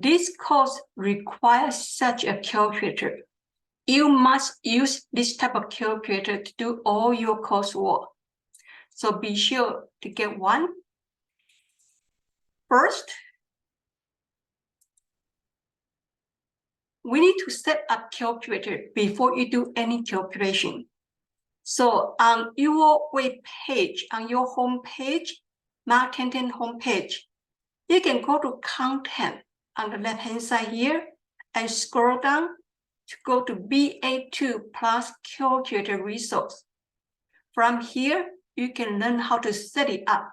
this course requires such a calculator. You must use this type of calculator to do all your coursework. So be sure to get one. First, we need to set up calculator before you do any calculation. So on your web page, on your home page, Mark 1010 home page, you can go to content on the left-hand side here and scroll down to go to BA2 plus calculator resource. From here, you can learn how to set it up.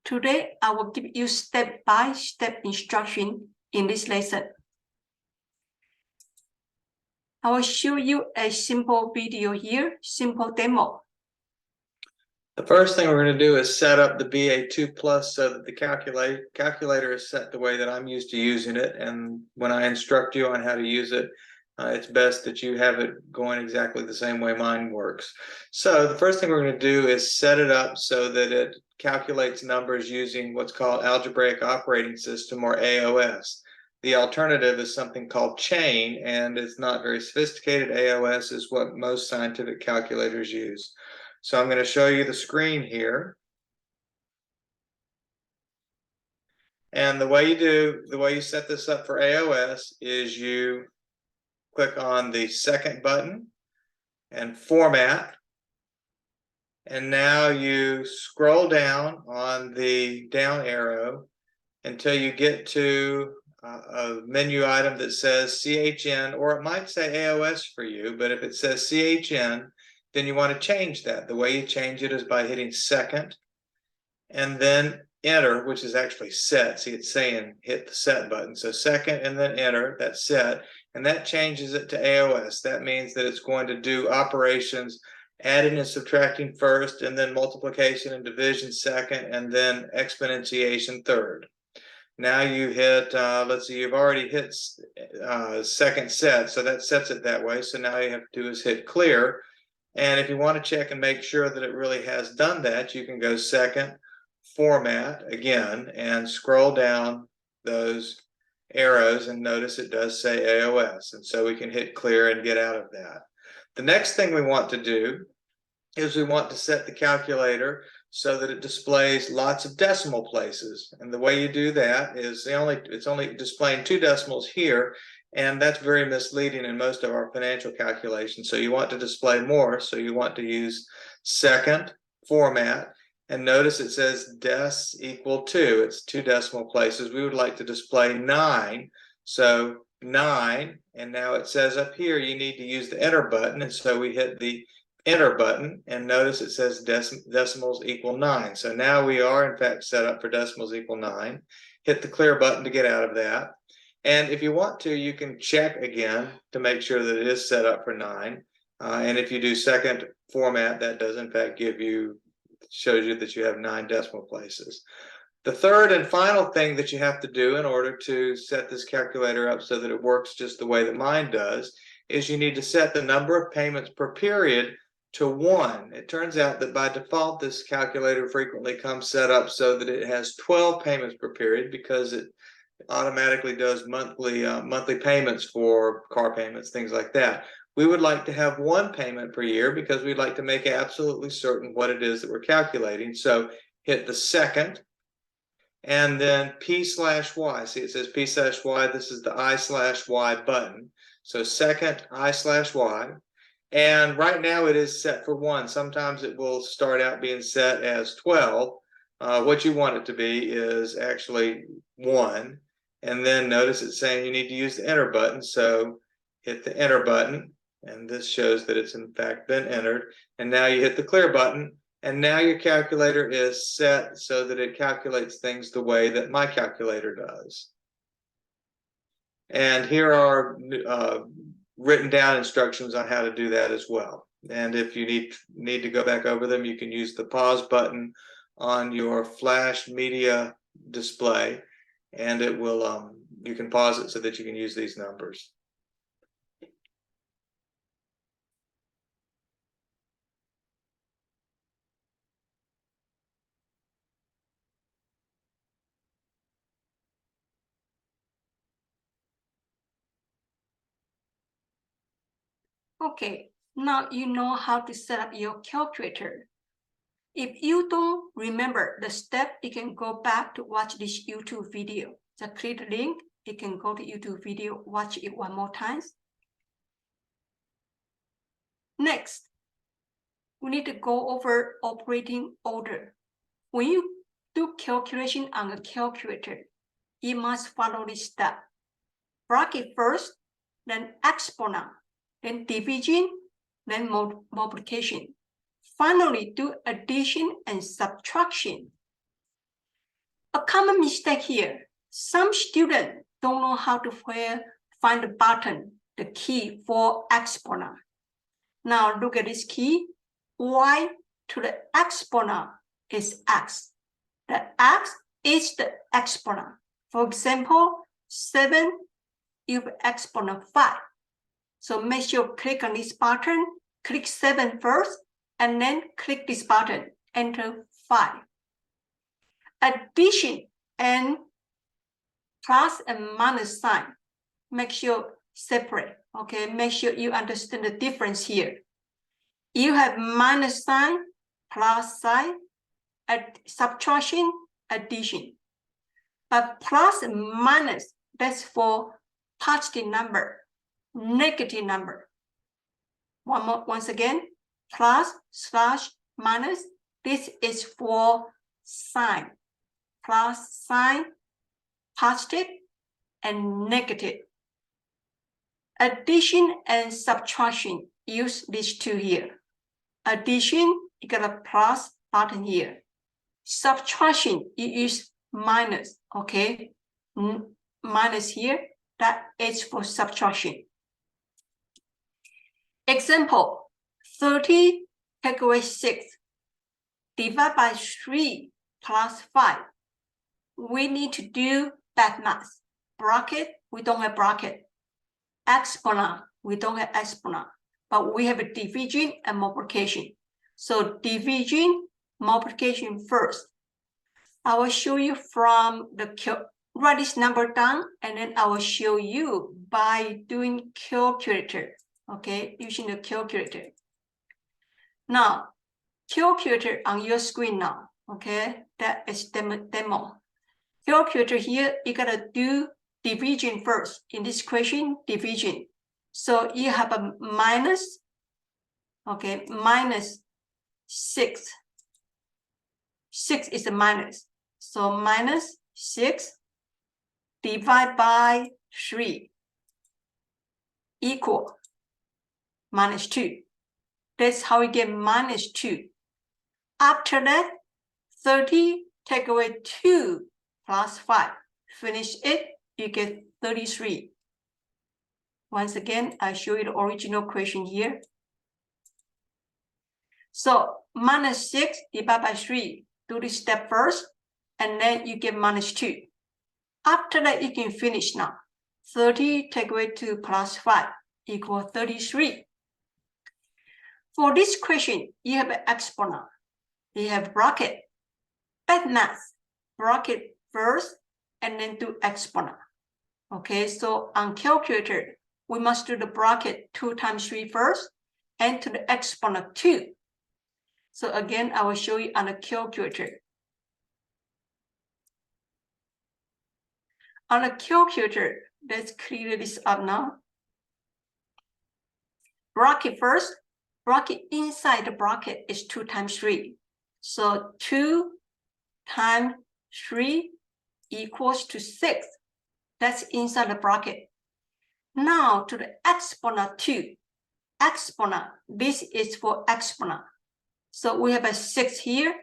Today, I will give you step-by-step instruction in this lesson. I will show you a simple video here, simple demo. The first thing we're going to do is set up the BA2 Plus so that the calculator is set the way that I'm used to using it. And when I instruct you on how to use it, it's best that you have it going exactly the same way mine works. So the first thing we're going to do is set it up so that it calculates numbers using what's called algebraic operating system, or AOS. The alternative is something called chain, and it's not very sophisticated. AOS is what most scientific calculators use. So I'm going to show you the screen here. And the way you set this up for AOS is you click on the second button and format. And now you scroll down on the down arrow until you get to a menu item that says CHN, or it might say AOS for you, but if it says CHN, then you want to change that. The way you change it is by hitting second and then enter, which is actually set. See, it's saying hit the set button. So second and then enter, that's set. And that changes it to AOS. That means that it's going to do operations adding and subtracting first, and then multiplication and division second, and then exponentiation third. Now you hit, let's see, you've already hit second set, so that sets it that way. So now you have to do is hit clear. And if you want to check and make sure that it really has done that, you can go second, format again, and scroll down those arrows and notice it does say AOS. And so we can hit clear and get out of that. The next thing we want to do is we want to set the calculator so that it displays lots of decimal places. And the way you do that is it's only displaying 2 decimals here. And that's very misleading in most of our financial calculations. So you want to display more. So you want to use second, format, and notice it says dec equal 2. It's 2 decimal places. We would like to display 9. So 9, and now it says up here you need to use the enter button. And so we hit the enter button, and notice it says decimals equal 9. So now we are in fact set up for decimals equal 9. Hit the clear button to get out of that. And if you want to, you can check again to make sure that it is set up for 9. And if you do second format, that does in fact shows you that you have 9 decimal places. The third and final thing that you have to do in order to set this calculator up so that it works just the way that mine does is you need to set the number of payments per period to 1. It turns out that by default, this calculator frequently comes set up so that it has 12 payments per period because it automatically does monthly payments for car payments, things like that. We would like to have 1 payment per year because we'd like to make absolutely certain what it is that we're calculating. So hit the second and then P/Y. See, it says P/Y. This is the I/Y button. So second I/Y. And right now it is set for 1. Sometimes it will start out being set as 12. What you want it to be is actually 1. And then notice it's saying you need to use the enter button. So hit the enter button, and this shows that it's in fact been entered. And now you hit the clear button, and now your calculator is set so that it calculates things the way that my calculator does. And here are written down instructions on how to do that as well. And if you need to go back over them, you can use the pause button on your flash media display, and it will you can pause it so that you can use these numbers. Okay, now you know how to set up your calculator. If you don't remember the step, you can go back to watch this YouTube video. Just click the link, you can go to YouTube video, watch it one more time. Next, we need to go over operating order. When you do calculation on a calculator, you must follow this step. Bracket first, then exponent, then division, then multiplication. Finally, do addition and subtraction. A common mistake here, some students don't know how to find the button, the key for exponent. Now look at this key. Y to the exponent is x. The x is the exponent. For example, 7 is exponent 5. So make sure you click on this button, click 7 first, and then click this button, enter 5. Addition and plus and minus sign, make sure separate, okay? Make sure you understand the difference here. You have minus sign, plus sign, subtraction, addition. But plus and minus, that's for positive number, negative number. Once again, plus, slash, minus, this is for sign. Plus, sign, positive, and negative. Addition and subtraction, use these two here. Addition, you got a plus button here. Subtraction, you use minus, okay? Minus here, that is for subtraction. Example, 30 take away 6, divide by 3 plus 5. We need to do back math. Bracket, we don't have bracket. Exponent, we don't have exponent, but we have a division and multiplication. So division, multiplication first. I will show you from the write this number down, and then I will show you by doing calculator, okay, using the calculator. Now, calculator on your screen now, okay, that is demo. Calculator here, you gotta do division first. In this question, division. So you have a minus, okay, minus 6. 6 is a minus. So minus 6 divided by 3 equal minus 2. That's how we get minus 2. After that, 30 take away 2 plus 5. Finish it, you get 33. Once again, I show you the original question here. So minus 6 divided by 3. Do this step first, and then you get minus 2. After that, you can finish now. 30 take away 2 plus 5 equal 33. For this question, you have an exponent. You have bracket. Back math, bracket first, and then do exponent. Okay, so on calculator, we must do the bracket 2 times 3 first, and to the exponent 2. So again, I will show you on a calculator. On a calculator, let's clear this up now. Bracket first, bracket inside the bracket is 2 times 3. So 2 times 3 equals to 6. That's inside the bracket. Now to the exponent 2. Exponent, this is for exponent. So we have a 6 here.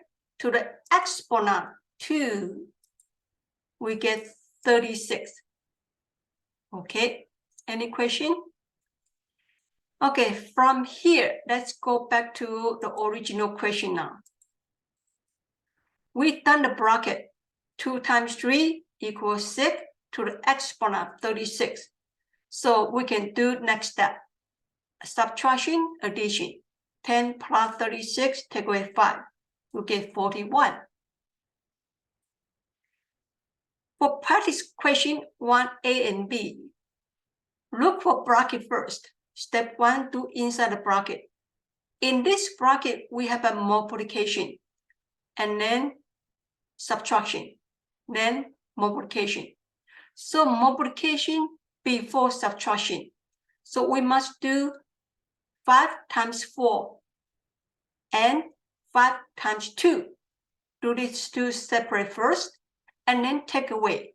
To the exponent 2, we get 36. Okay, any question? Okay, from here, let's go back to the original question now. We've done the bracket. 2 times 3 equals 6 to the exponent 36. So we can do next step. Subtraction, addition. 10 plus 36, take away 5. We get 41. For practice question 1A and B, look for bracket first. Step 1, do inside the bracket. In this bracket, we have a multiplication, and then subtraction, then multiplication. So multiplication before subtraction. So we must do 5 times 4 and 5 times 2. Do these two separate first, and then take away.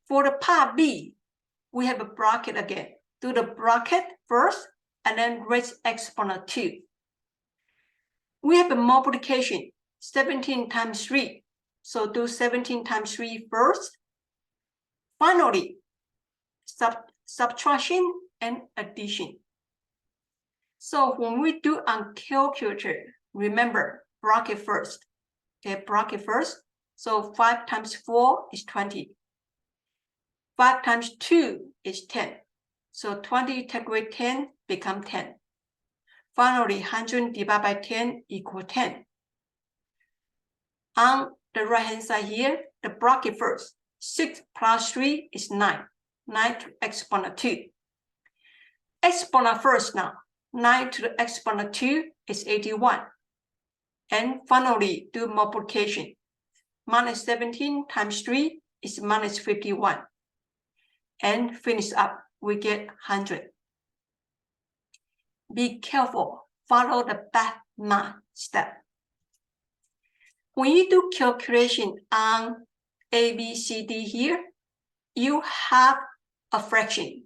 For the part B, we have a bracket again. Do the bracket first, and then raise exponent 2. We have a multiplication, 17 times 3. So do 17 times 3 first. Finally, subtraction and addition. So when we do on calculator, remember bracket first. Okay, bracket first. So 5 times 4 is 20. 5 times 2 is 10. So 20 take away 10 become 10. Finally, 100 divided by 10 equal 10. On the right hand side here, the bracket first. 6 plus 3 is 9. 9 to exponent 2. Exponent first now. 9 to the exponent 2 is 81. And finally, do multiplication. Minus 17 times 3 is minus 51. And finish up, we get 100. Be careful, follow the back math step. When you do calculation on A, B, C, D here, you have a fraction.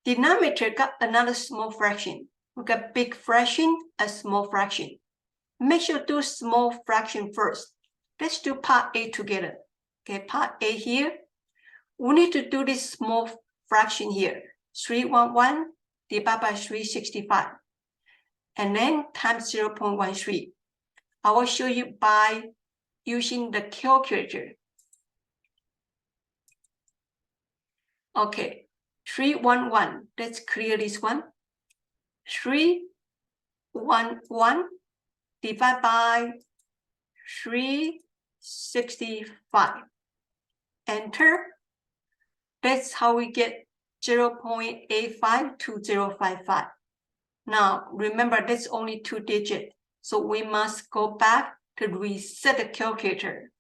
Denominator got another small fraction. We got big fraction, a small fraction. Make sure to do small fraction first. Let's do part A together. Okay, part A here. We need to do this small fraction here. 311 divided by 365. And then times 0.13. I will show you by using the calculator. Okay, 311. Let's clear this one. 311 divided by 365. Enter. That's how we get 0.852055. Now, remember, that's only 2 digits. So we must go back to reset the calculator.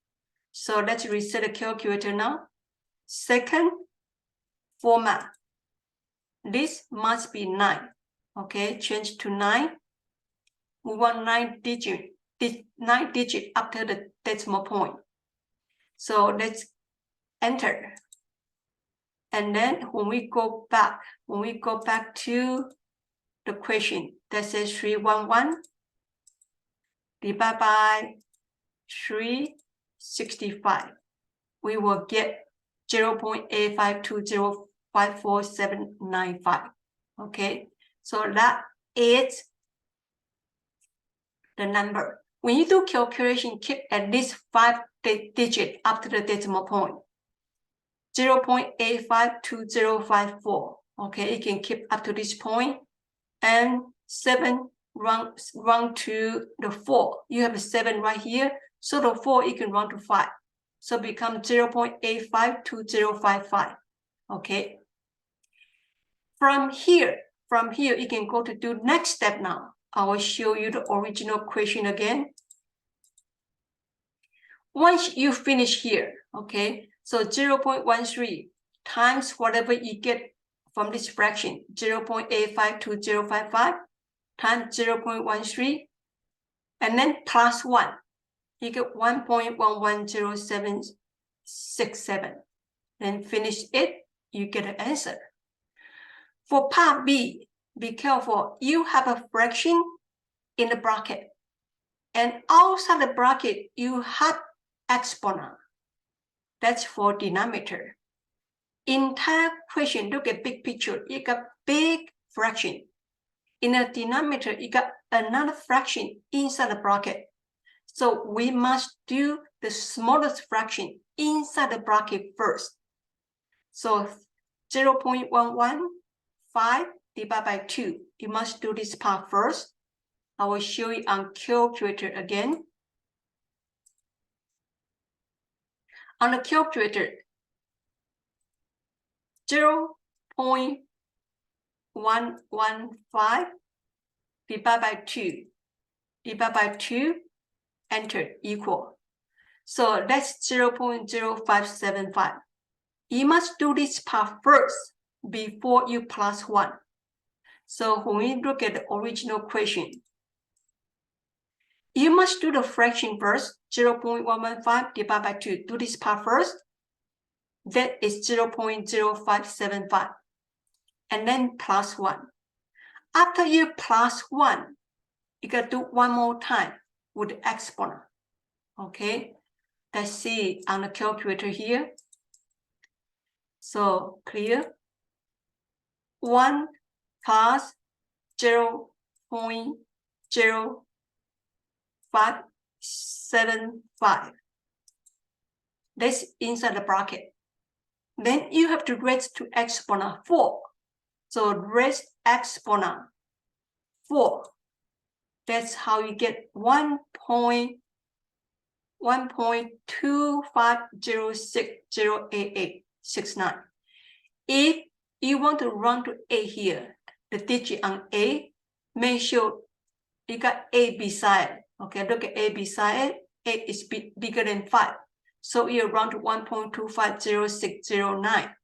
So let's reset the calculator now. Second format. This must be 9. Okay, change to 9. We want 9 digit after the decimal point. So let's enter. And then when we go back to the question that says 311 divided by 365, we will get 0.852054795. Okay, so that is the number. When you do calculation, keep at least 5 digits after the decimal point. 0.852054. Okay, you can keep up to this point. And 7 run to the 4. You have a 7 right here. So the 4 you can run to 5. So become 0.852055. Okay. From here you can go to do next step now. I will show you the original question again. Once you finish here, okay, so 0.13 times whatever you get from this fraction, 0.852055 times 0.13, and then plus 1, you get 1.110767. Then finish it, you get an answer. For part B, be careful, you have a fraction in the bracket, and outside the bracket, you have exponent. That's for denominator. Entire question, look at big picture. You got big fraction. In the denominator, you got another fraction inside the bracket. So we must do the smallest fraction inside the bracket first. So 0.115 divided by 2. You must do this part first. I will show you on calculator again. On the calculator, 0.115 115 divided by 2, divided by 2, enter, equal. So that's 0.0575. You must do this part first before you plus 1. So when we look at the original question, you must do the fraction first, 0.115 divided by 2. Do this part first. That is 0.0575. And then plus 1. After you plus 1, you got to do one more time with the exponent. Okay, let's see on the calculator here. So clear? 1 plus 0.0575. That's inside the bracket. Then you have to raise to exponent 4. So raise exponent 4. That's how you get 1.25060889. If you want to run to A here, the digit on A, make sure you got A beside. Okay, look at A beside it. A is bigger than 5. So you run to 1.250609.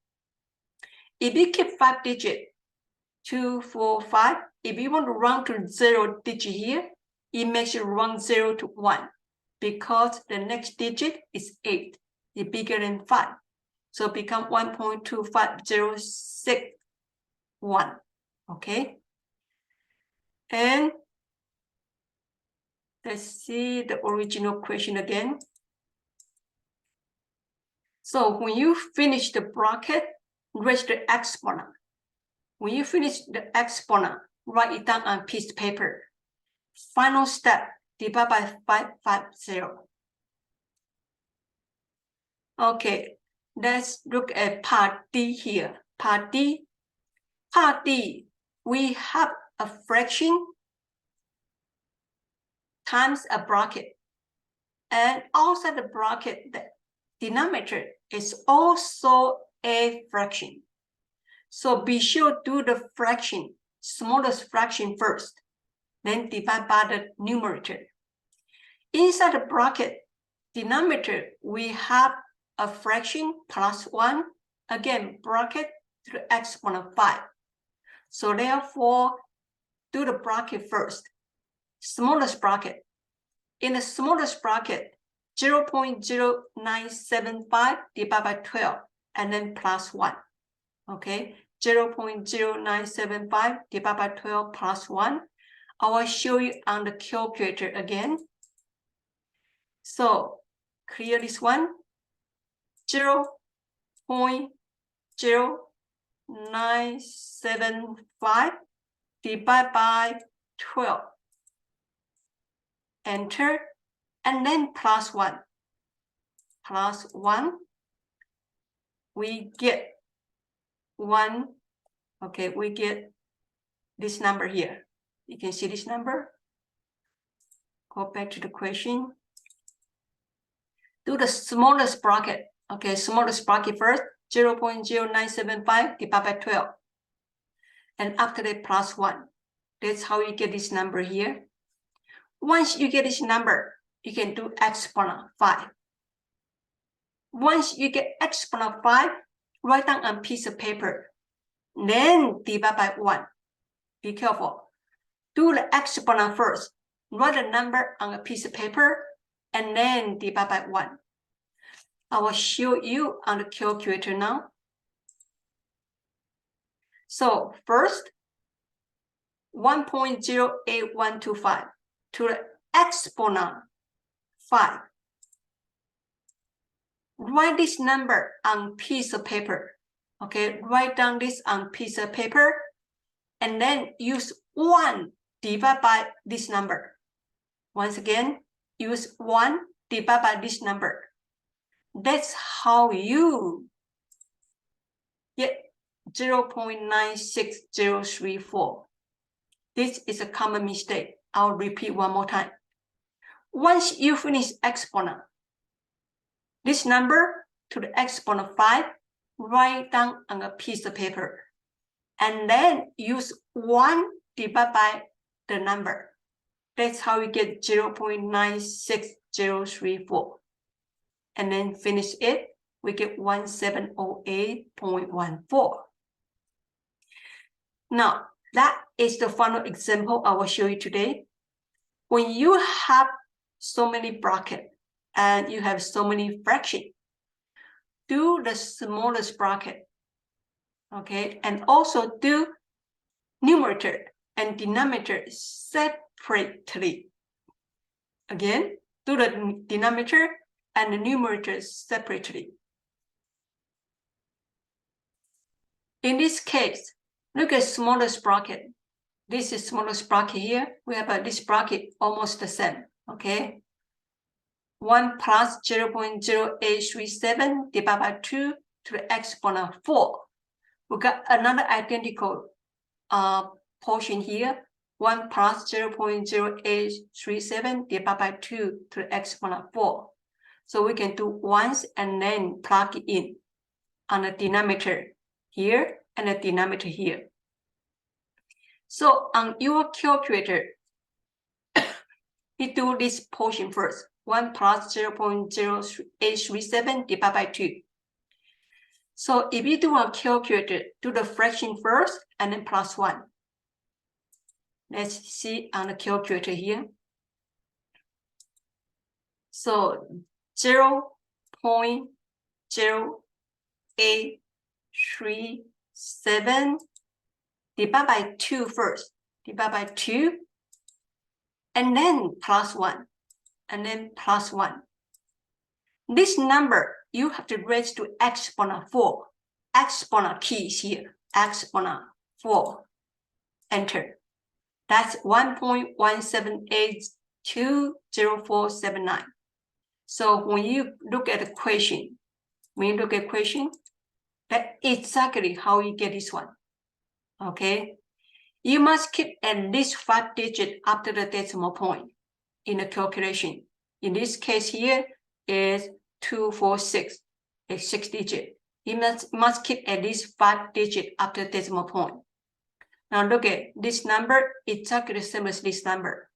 If you keep 5 digits, 2, 4, 5, if you want to run to 0 digit here, it makes you run 0 to 1 because the next digit is 8. It's bigger than 5. So become 1.25061. Okay. And let's see the original question again. So when you finish the bracket, raise the exponent. When you finish the exponent, write it down on a piece of paper. Final step, divide by 550. Okay, let's look at part D here. Part D, we have a fraction times a bracket. And outside the bracket, the denominator is also a fraction. So be sure to do the fraction, smallest fraction first, then divide by the numerator. Inside the bracket, denominator, we have a fraction plus 1, again, bracket to the exponent 5. So therefore, do the bracket first, smallest bracket. In the smallest bracket, 0.0975 divided by 12, and then plus 1. Okay, 0.0975 divided by 12 plus 1. I will show you on the calculator again. So clear this one. 0.0975 divided by 12. Enter, and then plus 1. Plus 1, we get 1. Okay, we get this number here. You can see this number. Go back to the question. Do the smallest bracket. Okay, smallest bracket first, 0.0975 divided by 12. And after that, plus 1. That's how you get this number here. Once you get this number, you can do exponent 5. Once you get exponent 5, write down on a piece of paper. Then divide by 1. Be careful. Do the exponent first. Write the number on a piece of paper, and then divide by 1. I will show you on the calculator now. So first, 1.08125 to the exponent 5. Write this number on piece of paper. Okay, write down this on piece of paper, and then use 1 divided by this number. Once again, use 1 divided by this number. That's how you get 0.96034. This is a common mistake. I'll repeat one more time. Once you finish exponent, this number to the exponent 5, write down on a piece of paper. and then use 1 divided by the number. That's how we get 0.96034. And then finish it, we get 1708.14. Now, that is the final example I will show you today. When you have so many brackets and you have so many fractions, do the smallest bracket, okay? And also do numerator and denominator separately. Again, do the denominator and the numerator separately. In this case, look at smallest bracket. This is smallest bracket here. We have this bracket almost the same, okay? 1 plus 0.0837 divided by 2 to the exponent 4. We got another identical portion here. 1 plus 0.0837 divided by 2 to the exponent 4. So we can do once and then plug it in on the denominator here and the denominator here. So on your calculator, you do this portion first. 1 plus 0.0837 divided by 2. So if you do a calculator, do the fraction first and then plus 1. Let's see on the calculator here. So 0.0837 divided by 2 first. Divide by 2 and then plus 1. And then plus 1. This number, you have to raise to exponent 4. Exponent key is here. Exponent 4. Enter. That's 1.17820.479. So when you look at the equation, that's exactly how you get this one. Okay? You must keep at least 5 digits after the decimal point in the calculation. In this case here is 246, it's 6 digits. You must keep at least 5 digits after decimal point. Now look at this number, exactly the same as this number,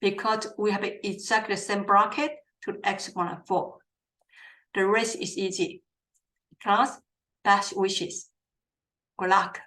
because we have exactly the same bracket to the exponent 4. The rest is easy. Class, best wishes. Good luck.